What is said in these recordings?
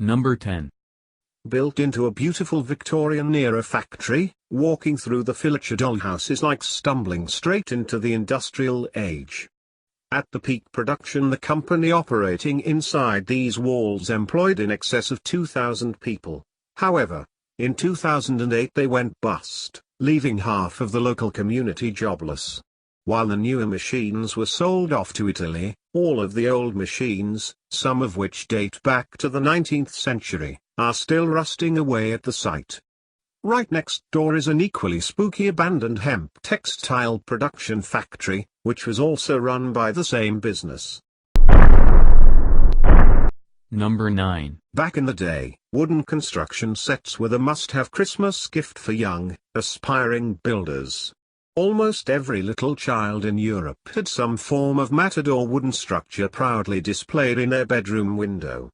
Number 10. Built into a beautiful Victorian-era factory, walking through the Furniture dollhouse is like stumbling straight into the industrial age. At the peak production, the company operating inside these walls employed in excess of 2,000 people. However, in 2008 they went bust, leaving half of the local community jobless. While the newer machines were sold off to Italy, all of the old machines, some of which date back to the 19th century, are still rusting away at the site. Right next door is an equally spooky abandoned hemp textile production factory, which was also run by the same business. Number 9. Back in the day, wooden construction sets were the must-have Christmas gift for young, aspiring builders. Almost every little child in Europe had some form of matador wooden structure proudly displayed in their bedroom window.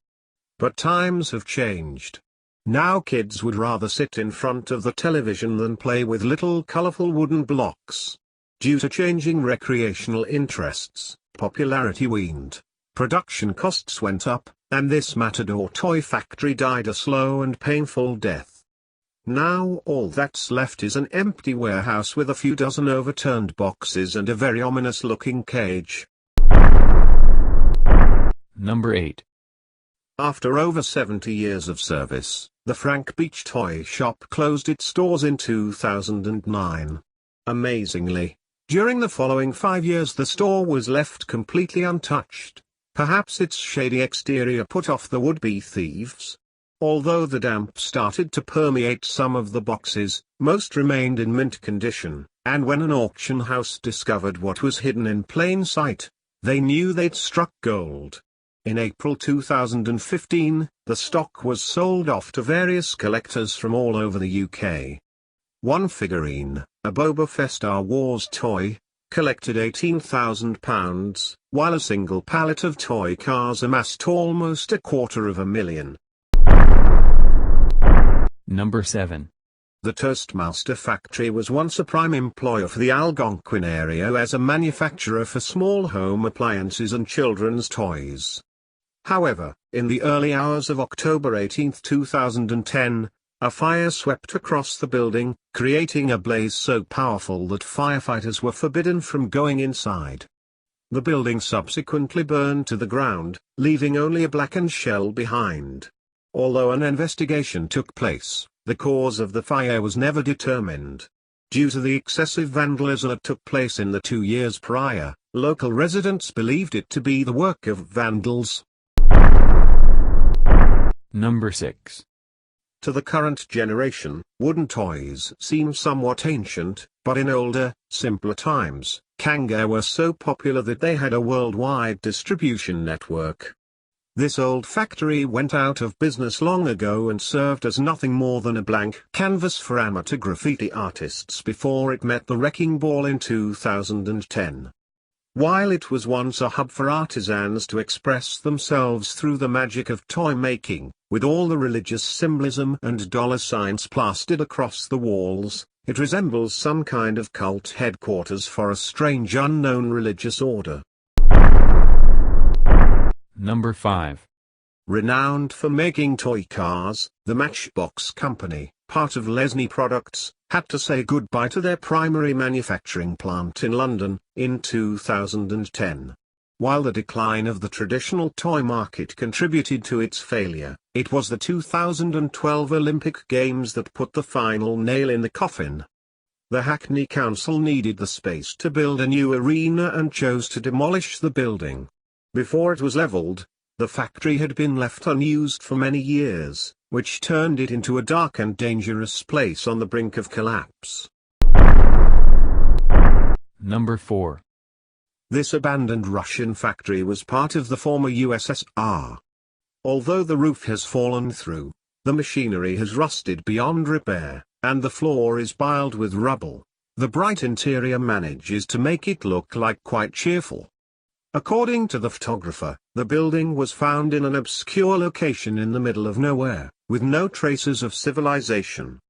But times have changed. Now kids would rather sit in front of the television than play with little colorful wooden blocks. Due to changing recreational interests, popularity waned, production costs went up, and this matador toy factory died a slow and painful death. Now all that's left is an empty warehouse with a few dozen overturned boxes and a very ominous-looking cage. Number 8. After over 70 years of service, the Frank Beach Toy Shop closed its doors in 2009. Amazingly, during the following 5 years the store was left completely untouched. Perhaps its shady exterior put off the would-be thieves. Although the damp started to permeate some of the boxes, most remained in mint condition, and when an auction house discovered what was hidden in plain sight, they knew they'd struck gold. In April 2015, the stock was sold off to various collectors from all over the UK. One figurine, a Boba Fett Star Wars toy, collected £18,000, while a single pallet of toy cars amassed almost £250,000. Number 7. The Toastmaster factory was once a prime employer for the Algonquin area as a manufacturer for small home appliances and children's toys. However, in the early hours of October 18, 2010, a fire swept across the building, creating a blaze so powerful that firefighters were forbidden from going inside. The building subsequently burned to the ground, leaving only a blackened shell behind. Although an investigation took place, the cause of the fire was never determined. Due to the excessive vandalism that took place in the 2 years prior, local residents believed it to be the work of vandals. Number 6. To the current generation, wooden toys seem somewhat ancient, but in older, simpler times, Kanga were so popular that they had a worldwide distribution network. This old factory went out of business long ago and served as nothing more than a blank canvas for amateur graffiti artists before it met the wrecking ball in 2010. While it was once a hub for artisans to express themselves through the magic of toy making, with all the religious symbolism and dollar signs plastered across the walls, it resembles some kind of cult headquarters for a strange unknown religious order. Number 5. Renowned for making toy cars, the Matchbox Company, part of Lesney Products, had to say goodbye to their primary manufacturing plant in London, in 2010. While the decline of the traditional toy market contributed to its failure, it was the 2012 Olympic Games that put the final nail in the coffin. The Hackney Council needed the space to build a new arena and chose to demolish the building. Before it was leveled, the factory had been left unused for many years, which turned it into a dark and dangerous place on the brink of collapse. Number 4. This abandoned Russian factory was part of the former USSR. Although the roof has fallen through, the machinery has rusted beyond repair, and the floor is piled with rubble. The bright interior manages to make it look like quite cheerful. According to the photographer, the building was found in an obscure location in the middle of nowhere, with no traces of civilization.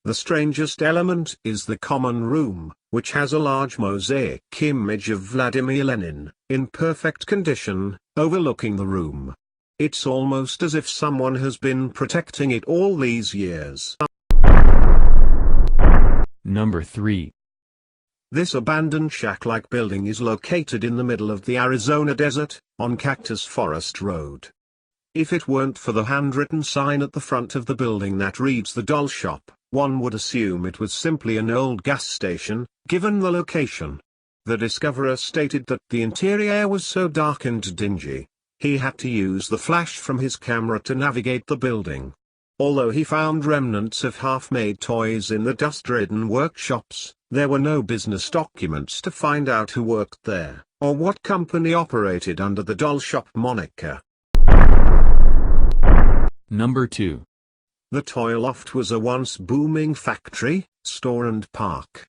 The strangest element is the common room, which has a large mosaic image of Vladimir Lenin, in perfect condition, overlooking the room. It's almost as if someone has been protecting it all these years. Number 3. This abandoned shack-like building is located in the middle of the Arizona desert, on Cactus Forest Road. If it weren't for the handwritten sign at the front of the building that reads the doll shop, one would assume it was simply an old gas station, given the location. The discoverer stated that the interior was so dark and dingy, he had to use the flash from his camera to navigate the building. Although he found remnants of half-made toys in the dust-ridden workshops, there were no business documents to find out who worked there, or what company operated under the doll shop moniker. Number 2. The toy loft was a once booming factory, store and park.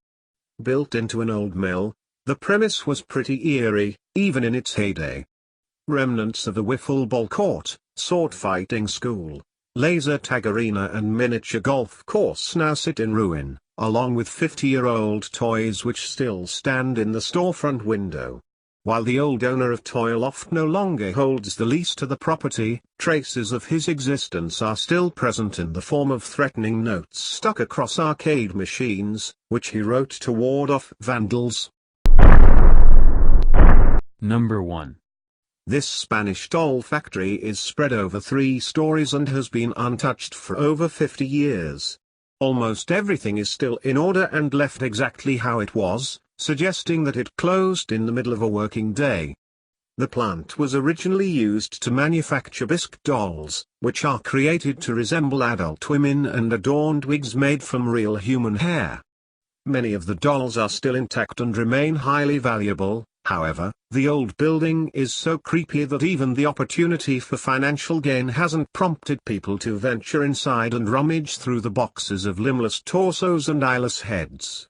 Built into an old mill, the premise was pretty eerie, even in its heyday. Remnants of the wiffle ball court, sword fighting school, laser tag arena and miniature golf course now sit in ruin, along with 50-year-old toys which still stand in the storefront window. While the old owner of Toy Loft no longer holds the lease to the property, traces of his existence are still present in the form of threatening notes stuck across arcade machines, which he wrote to ward off vandals. Number 1. This Spanish doll factory is spread over 3 stories and has been untouched for over 50 years. Almost everything is still in order and left exactly how it was, suggesting that it closed in the middle of a working day. The plant was originally used to manufacture bisque dolls, which are created to resemble adult women and adorned wigs made from real human hair. Many of the dolls are still intact and remain highly valuable. However, the old building is so creepy that even the opportunity for financial gain hasn't prompted people to venture inside and rummage through the boxes of limbless torsos and eyeless heads.